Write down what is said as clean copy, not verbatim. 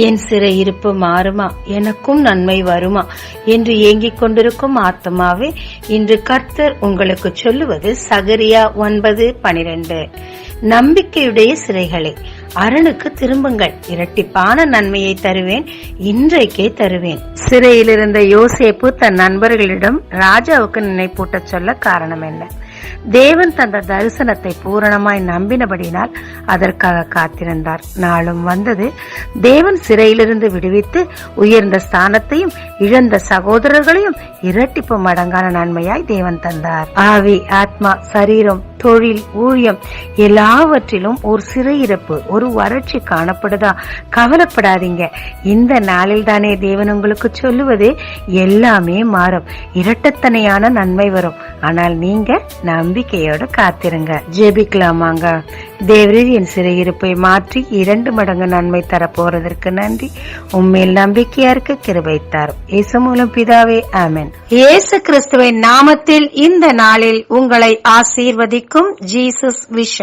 என் சிறையிருப்பு மாறுமா, எனக்கும் நன்மை வருமா என்று ஏங்கிக் கொண்டிருக்கும் ஆத்மாவே, இன்று கர்த்தர் உங்களுக்கு சொல்லுவது சகரியா 9:12. நம்பிக்கையுடைய சிறைகளே, அரணுக்கு திரும்புங்கள், இரட்டிப்பான நன்மையை தருவேன், இன்றைக்கே தருவேன். சிறையில் இருந்த யோசேப்பு தன் நண்பர்களிடம் ராஜாவுக்கு நினைப்பூட்ட சொல்ல காரணம் என்ன? தேவன் தந்த தரிசனத்தை பூரணமாய் நம்பினபடினால் அதற்காக காத்திருந்தார். நாளும் வந்தது. தேவன் சிறையிலிருந்து விடுவித்து உயர்ந்த ஸ்தானத்தையும் இழந்த சகோதரர்களையும் இரட்டிப்பு மடங்கான நன்மையாய் தேவன் தந்தார். ஆவி, ஆத்மா, சரீரம், தொழில், ஊழியம் எல்லாவற்றிலும் ஒரு சிறையிருப்பு, ஒரு வறட்சி காணப்படுதா? கவலைப்படாதீங்க. இந்த நாளில் தானே தேவன் உங்களுக்கு சொல்லுவது, எல்லாமே மாறும், இரட்டத்தனையான நன்மை வரும். ஆனால் நீங்க நம்பிக்கையோட காத்திருங்க. ஜெபிக்கலாமாங்க. தேவரீர், என் சிறையிருப்பை மாற்றி 2 மடங்கு நன்மை தரப்போறதற்கு நன்றி. உண்மையில் நம்பிக்கையா இருக்க கிருபை தாரும். இயேசு மூலம் பிதாவே, ஆமென். இயேசு கிறிஸ்துவின் நாமத்தில் இந்த நாளில் உங்களை ஆசீர்வதிக்கும் ஜீசஸ் விஷன்.